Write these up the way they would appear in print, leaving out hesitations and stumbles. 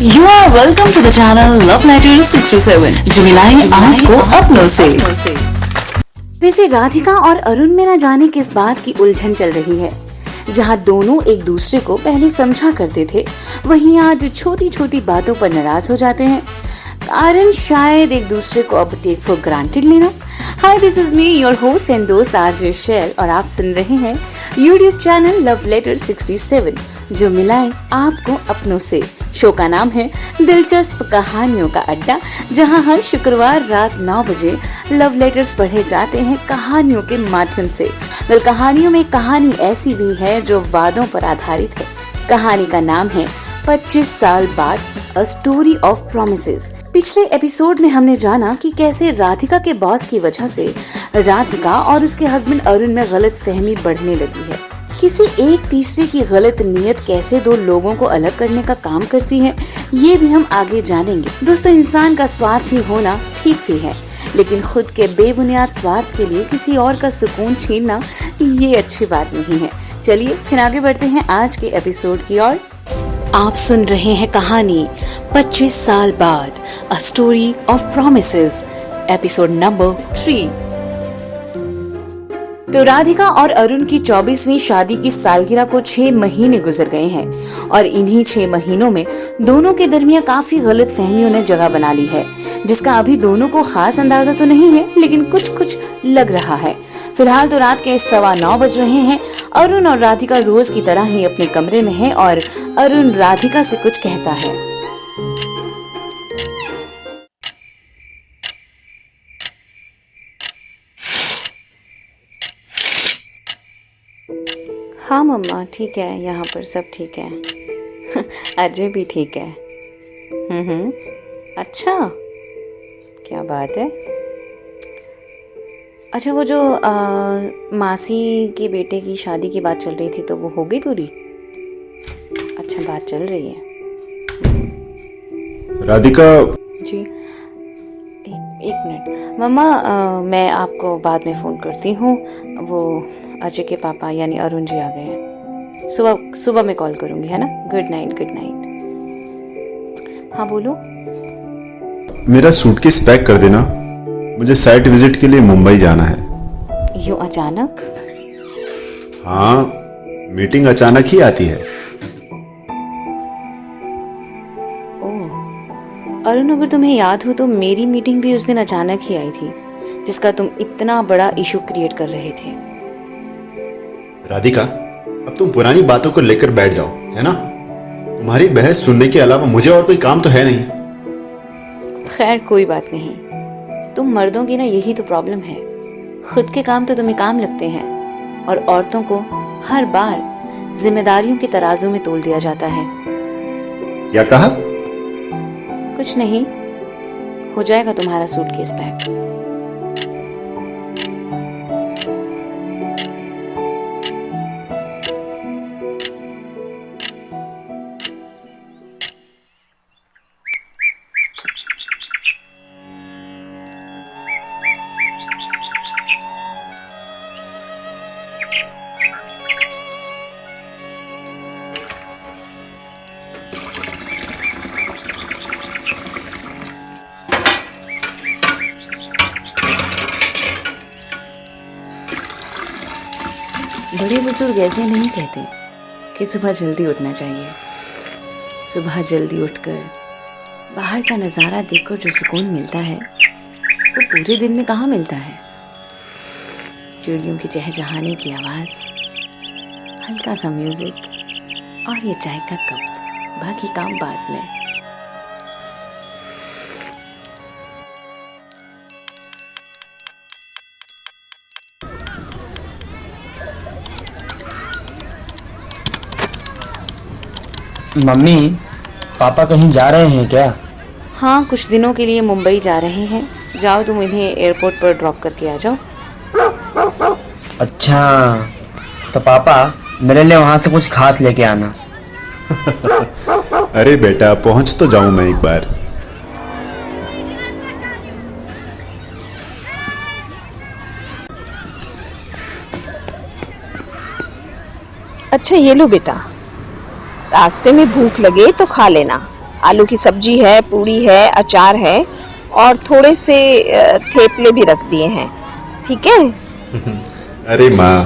You are welcome to the channel Love Letter 67 जो मिलाए आपको अपनों से। वैसे राधिका और अरुण में न जाने किस बात की उलझन चल रही है। जहां दोनों एक दूसरे को पहले समझा करते थे, वहीं आज छोटी छोटी बातों पर नाराज हो जाते हैं। कारण शायद एक दूसरे को अब टेक फॉर ग्रांटेड लेना। Hi, this is me your host and दोस्त आरजे शेल और आप सुन रहे हैं यूट्यूब चैनल लव लेटर 67 जो मिलाए आपको अपनों से। शो का नाम है दिलचस्प कहानियों का अड्डा, जहां हर शुक्रवार रात 9 बजे लव लेटर्स पढ़े जाते हैं कहानियों के माध्यम से। कहानियों में कहानी ऐसी भी है जो वादों पर आधारित है। कहानी का नाम है 25 साल बाद, अ स्टोरी ऑफ प्रोमिसेस। पिछले एपिसोड में हमने जाना कि कैसे राधिका के बॉस की वजह से राधिका और उसके हस्बैंड अरुण में गलत फहमी बढ़ने लगी है। किसी एक तीसरे की गलत नीयत कैसे दो लोगों को अलग करने का काम करती है, ये भी हम आगे जानेंगे। दोस्तों, इंसान का स्वार्थी होना ठीक भी है, लेकिन खुद के बेबुनियाद स्वार्थ के लिए किसी और का सुकून छीनना ये अच्छी बात नहीं है। चलिए फिर आगे बढ़ते हैं आज के एपिसोड की ओर। आप सुन रहे हैं कहानी 25 साल बाद, a story of promises, episode number 3। तो राधिका और अरुण की 24वीं शादी की सालगिरह को 6 महीने गुजर गए हैं और इन्हीं 6 महीनों में दोनों के दरमियान काफी गलत फहमियों ने जगह बना ली है, जिसका अभी दोनों को खास अंदाजा तो नहीं है, लेकिन कुछ कुछ लग रहा है। फिलहाल तो रात के 9:15 बज रहे हैं। अरुण और राधिका रोज की तरह ही अपने कमरे में है और अरुण राधिका से कुछ कहता है। हाँ मम्मा, ठीक है, यहाँ पर सब ठीक है। अजय भी ठीक है। अच्छा, क्या बात है। अच्छा, वो जो मासी के बेटे की शादी की बात चल रही थी, तो वो हो गई पूरी? अच्छा, बात चल रही है। राधिका जी, एक मिनट मम्मा, मैं आपको बाद में फ़ोन करती हूँ। वो अजय के पापा यानी अरुण जी आ गए हैं। सुबह में कॉल करूँगी, है ना? Good night, good night. हाँ बोलो। मेरा सूटकेस पैक कर देना, मुझे साइट विजिट के लिए मुंबई जाना है। यूँ अचानक? हाँ, मीटिंग अचानक ही आती है। अरुण, अगर तुम्हें याद हो तो मेरी मीटिंग भी उस दिन अचानक ही आई थी, जिसका तुम इतना बड़ा इशू क्रिएट कर रहे थे। राधिका, अब तुम पुरानी बातों को लेकर बैठ जाओ, है ना? तुम्हारी बहस सुनने के अलावा मुझे और कोई काम तो है नहीं। खैर, कोई बात नहीं। तुम मर्दों की ना यही तो प्रॉब्लम है। खुद के काम तो तुम्हें काम लगते हैं और औरतों को हर बार जिम्मेदारियों के तराजू में तोल दिया जाता है। क्या कहा? कुछ नहीं, हो जाएगा तुम्हारा सूटकेस पैक। बड़े बुजुर्ग ऐसे नहीं कहते कि सुबह जल्दी उठना चाहिए। सुबह जल्दी उठकर बाहर का नज़ारा देखकर जो सुकून मिलता है, वो पूरे दिन में कहाँ मिलता है। चिड़ियों की चहचहाने की आवाज़, हल्का सा म्यूजिक और ये चाय का कप, बाकी काम बाद में। मम्मी, पापा कहीं जा रहे हैं क्या? हाँ, कुछ दिनों के लिए मुंबई जा रहे हैं। जाओ, तुम इन्हें एयरपोर्ट पर ड्रॉप करके आ जाओ। अच्छा, तो पापा मेरे लिए वहां से कुछ खास लेके आना। अरे बेटा, पहुंच तो जाऊं मैं एक बार। अच्छा, ये लो बेटा, रास्ते में भूख लगे तो खा लेना, आलू की सब्जी है, पूड़ी है, अचार है और थोड़े से थेपले भी रख दिए हैं। ठीक है? अरे माँ,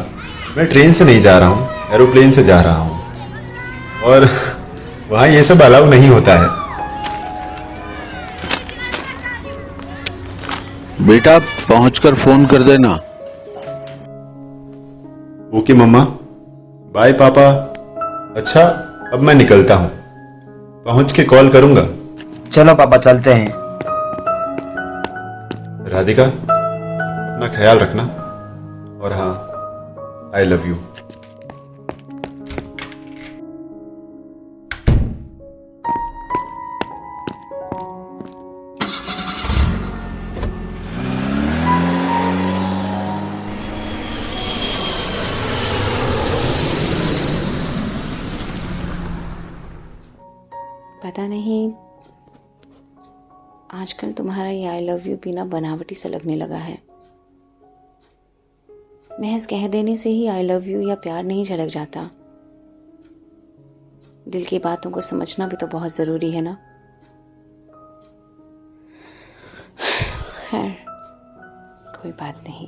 मैं ट्रेन से नहीं जा रहा हूँ, एरोप्लेन से जा रहा हूँ। और वहाँ ये सब अलाउ नहीं होता है। बेटा पहुंचकर फोन कर देना। ओके मम्मा, बाय पापा। अच्छा, अब मैं निकलता हूँ, पहुँच के कॉल करूँगा। चलो पापा चलते हैं। राधिका, अपना ख्याल रखना। और हाँ, आई लव यू। पता नहीं आजकल तुम्हारा ये आई लव यू पीना बनावटी सा लगने लगा है। महज कह देने से ही आई लव यू या प्यार नहीं झलक जाता। दिल की बातों को समझना भी तो बहुत जरूरी है ना। खैर, कोई बात नहीं।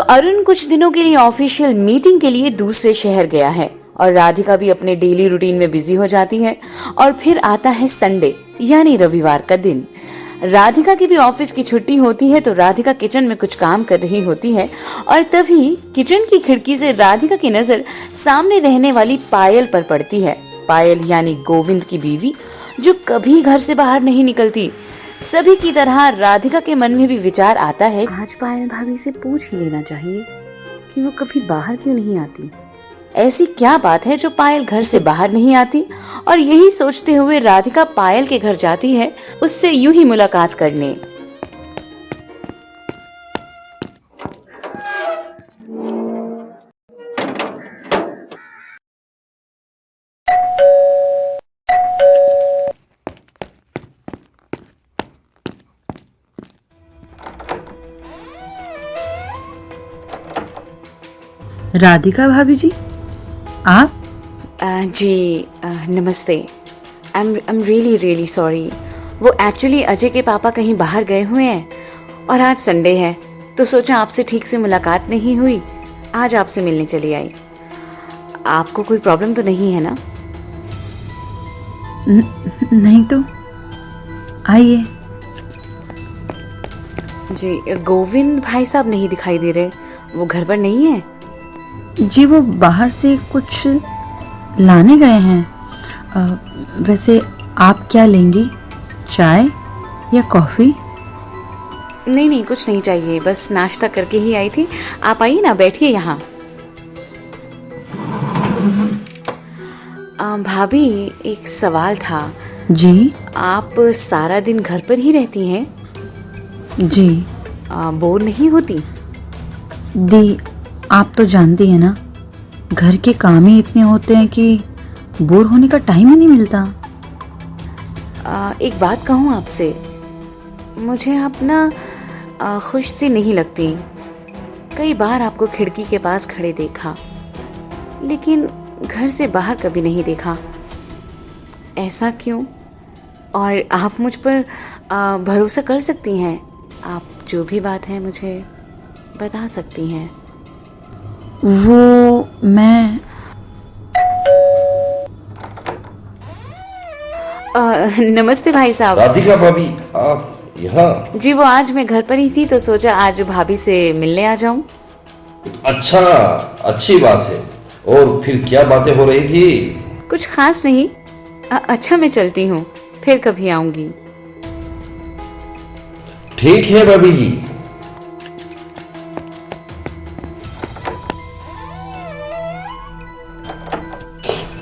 अरुण कुछ दिनों के लिए ऑफिशियल मीटिंग के लिए दूसरे शहर गया है और राधिका भी अपने डेली रूटीन में बिजी हो जाती है। और फिर आता है संडे यानी रविवार का दिन। राधिका की भी ऑफिस की छुट्टी होती है तो राधिका किचन में कुछ काम कर रही होती है और तभी किचन की खिड़की से राधिका की नजर सामने रहने वाली पायल पर पड़ती है। पायल यानी गोविंद की बीवी, जो कभी घर से बाहर नहीं निकलती। सभी की तरह राधिका के मन में भी विचार आता है, आज पायल भाभी से पूछ ही लेना चाहिए कि वो कभी बाहर क्यों नहीं आती। ऐसी क्या बात है जो पायल घर से बाहर नहीं आती। और यही सोचते हुए राधिका पायल के घर जाती है उससे यूं ही मुलाकात करने। राधिका भाभी जी, आप? जी नमस्ते। I am really sorry. वो एक्चुअली अजय के पापा कहीं बाहर गए हुए हैं और आज संडे है तो सोचा आपसे ठीक से मुलाकात नहीं हुई, आज आपसे मिलने चली आई। आपको कोई प्रॉब्लम तो नहीं है ना? नहीं तो आइए। जी, गोविंद भाई साहब नहीं दिखाई दे रहे, वो घर पर नहीं है? जी वो बाहर से कुछ लाने गए हैं। वैसे आप क्या लेंगी, चाय या कॉफ़ी? नहीं कुछ नहीं चाहिए, बस नाश्ता करके ही आई थी। आप आइए ना, बैठिए यहाँ। भाभी एक सवाल था। जी। आप सारा दिन घर पर ही रहती हैं? जी। बोर नहीं होती? दी, आप तो जानती हैं ना, घर के काम ही इतने होते हैं कि बोर होने का टाइम ही नहीं मिलता। एक बात कहूँ आपसे, मुझे आप ना खुश सी नहीं लगती। कई बार आपको खिड़की के पास खड़े देखा, लेकिन घर से बाहर कभी नहीं देखा। ऐसा क्यों? और आप मुझ पर भरोसा कर सकती हैं। आप जो भी बात है मुझे बता सकती हैं। वो मैं नमस्ते भाई साहब। राधिका भाभी, आप यहाँ? जी वो आज मैं घर पर ही थी तो सोचा आज भाभी से मिलने आ जाऊं। अच्छा, अच्छी बात है। और फिर क्या बातें हो रही थी? कुछ खास नहीं। अच्छा मैं चलती हूँ, फिर कभी आऊंगी। ठीक है भाभी जी।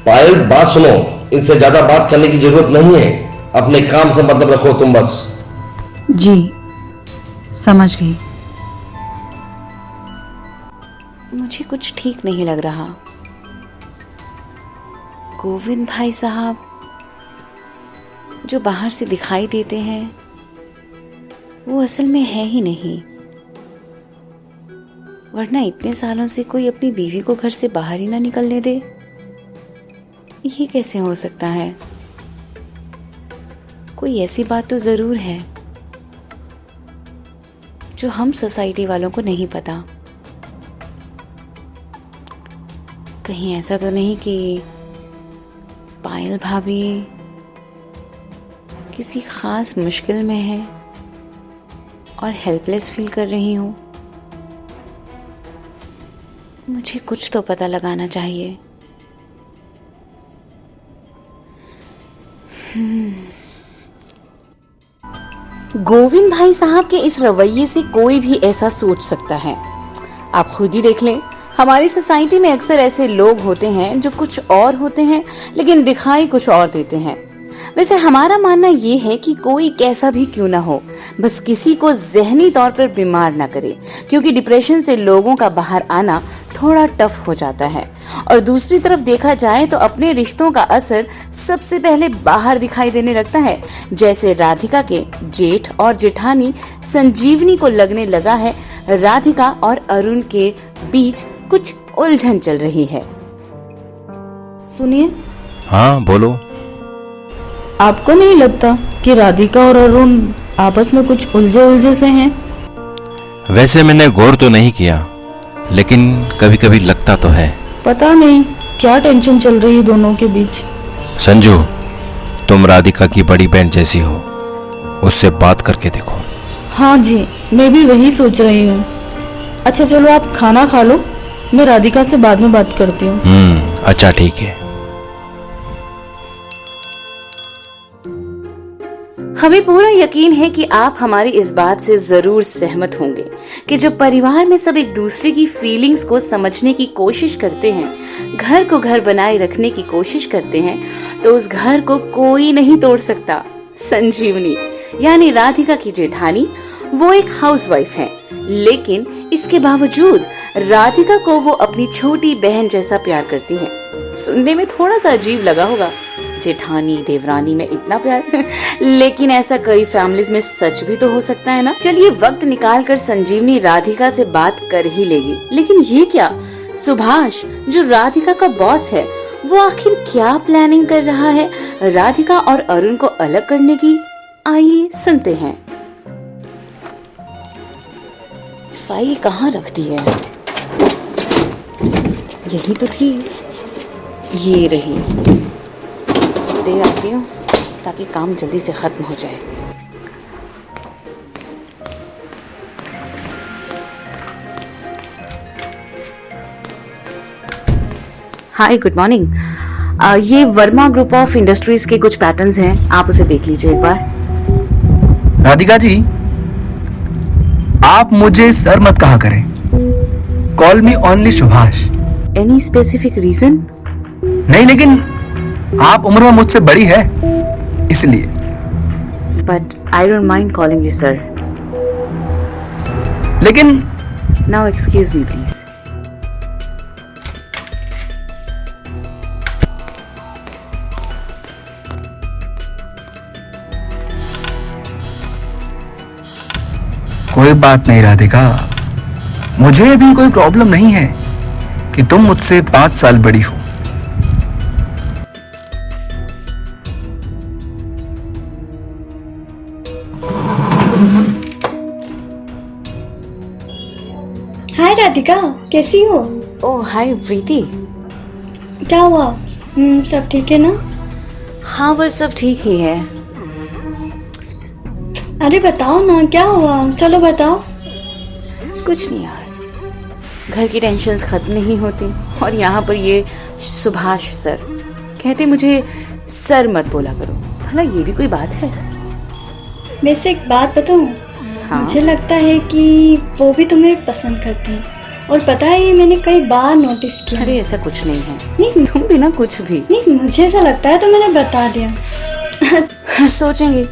पायल, बात सुनो, इनसे ज्यादा बात करने की जरूरत नहीं है। अपने काम से मतलब रखो तुम बस। जी समझ गई। मुझे कुछ ठीक नहीं लग रहा। गोविंद भाई साहब जो बाहर से दिखाई देते हैं वो असल में है ही नहीं, वरना इतने सालों से कोई अपनी बीवी को घर से बाहर ही ना निकलने दे। ये कैसे हो सकता है? कोई ऐसी बात तो जरूर है जो हम सोसाइटी वालों को नहीं पता। कहीं ऐसा तो नहीं कि पायल भाभी किसी खास मुश्किल में है और हेल्पलेस फील कर रही हूं? मुझे कुछ तो पता लगाना चाहिए। गोविंद भाई साहब के इस रवैये से कोई भी ऐसा सोच सकता है। आप खुद ही देख लें, हमारी सोसाइटी में अक्सर ऐसे लोग होते हैं जो कुछ और होते हैं लेकिन दिखाई कुछ और देते हैं। वैसे हमारा मानना ये है कि कोई कैसा भी क्यों ना हो, बस किसी को जहनी तौर पर बीमार ना करे, क्योंकि डिप्रेशन से लोगों का बाहर आना थोड़ा टफ हो जाता है। और दूसरी तरफ देखा जाए तो अपने रिश्तों का असर सबसे पहले बाहर दिखाई देने लगता है। जैसे राधिका के जेठ और जेठानी संजीवनी को लगने लगा है राधिका और अरुण के बीच कुछ उलझन चल रही है। सुनिए, हाँ बोलो। आपको नहीं लगता कि राधिका और अरुण आपस में कुछ उलझे से हैं? वैसे मैंने गौर तो नहीं किया, लेकिन कभी कभी लगता तो है। पता नहीं क्या टेंशन चल रही है दोनों के बीच। संजू, तुम राधिका की बड़ी बहन जैसी हो, उससे बात करके देखो। हाँ जी, मैं भी वही सोच रही हूँ। अच्छा चलो आप खाना खा लो, मैं राधिका से बाद में बात करती हूँ। अच्छा ठीक है। हमें पूरा यकीन है कि आप हमारी इस बात से जरूर सहमत होंगे कि जब परिवार में सब एक दूसरे की फीलिंग्स को समझने की कोशिश करते हैं, घर को घर बनाए रखने की कोशिश करते हैं, तो उस घर को कोई नहीं तोड़ सकता। संजीवनी यानी राधिका की जेठानी, वो एक हाउसवाइफ है, लेकिन इसके बावजूद राधिका को वो अपनी छोटी बहन जैसा प्यार करती है। सुनने में थोड़ा सा अजीब लगा होगा, जेठानी देवरानी में इतना प्यार लेकिन ऐसा कई फैमिलीज में सच भी तो हो सकता है ना। चलिए वक्त निकाल कर संजीवनी राधिका से बात कर ही लेगी, लेकिन ये क्या, सुभाष जो राधिका का बॉस है, वो आखिर क्या प्लानिंग कर रहा है राधिका और अरुण को अलग करने की? आइए सुनते हैं। फाइल कहाँ रख दी है? यही तो थी, ये रही। दे आती हूँ ताकि काम जल्दी से खत्म हो जाए। हाय, गुड मॉर्निंग। ये वर्मा ग्रुप ऑफ इंडस्ट्रीज के कुछ पैटर्न्स हैं, आप उसे देख लीजिए एक बार। राधिका जी, आप मुझे सर मत कहा करें, call me only Subhash. Any specific reason? नहीं, लेकिन आप उम्र में मुझसे बड़ी है इसलिए। But I don't mind calling you sir. लेकिन नाउ एक्सक्यूज मी प्लीज। कोई बात नहीं राधिका, मुझे भी कोई प्रॉब्लम नहीं है कि तुम मुझसे 5 साल बड़ी हो। हाय राधिका, कैसी हो? ओह हाय प्रीति। क्या हुआ? सब ठीक है ना? हाँ बस सब ठीक ही है। अरे बताओ ना, क्या हुआ? चलो बताओ। कुछ नहीं यार, घर की टेंशन्स खत्म नहीं होती और यहाँ पर ये सुभाष सर कहते मुझे सर मत बोला करो। भला ये भी कोई बात है? वैसे एक बात बताऊं? हाँ? मुझे लगता है कि वो भी तुम्हें पसंद करती है, और पता है ये मैंने कई बार नोटिस किया। अरे ऐसा कुछ नहीं है। नहीं, तुम भी ना कुछ भी नहीं, मुझे ऐसा लगता है तो मैंने बता दिया। सोचेंगे।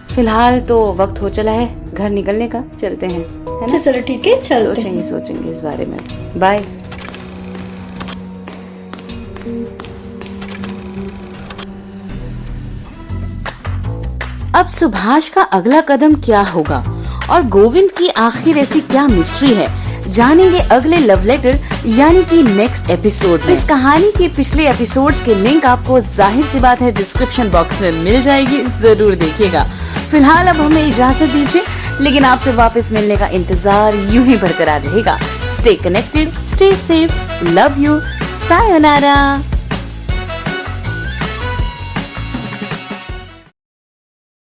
फिलहाल तो वक्त हो चला है घर निकलने का, चलते हैं, है ना? चलो ठीक है, चलते हैं। सोचेंगे इस बारे में। बाय। अब सुभाष का अगला कदम क्या होगा और गोविंद की आखिर ऐसी क्या मिस्ट्री है जानेंगे अगले लव लेटर यानी कि नेक्स्ट एपिसोड में। इस कहानी के पिछले एपिसोड्स के लिंक आपको जाहिर सी बात है डिस्क्रिप्शन बॉक्स में मिल जाएगी, जरूर देखिएगा। फिलहाल अब हमें इजाजत दीजिए, लेकिन आपसे वापस मिलने का इंतजार यूं ही बरकरार रहेगा। Stay connected, stay safe, love you, sayonara.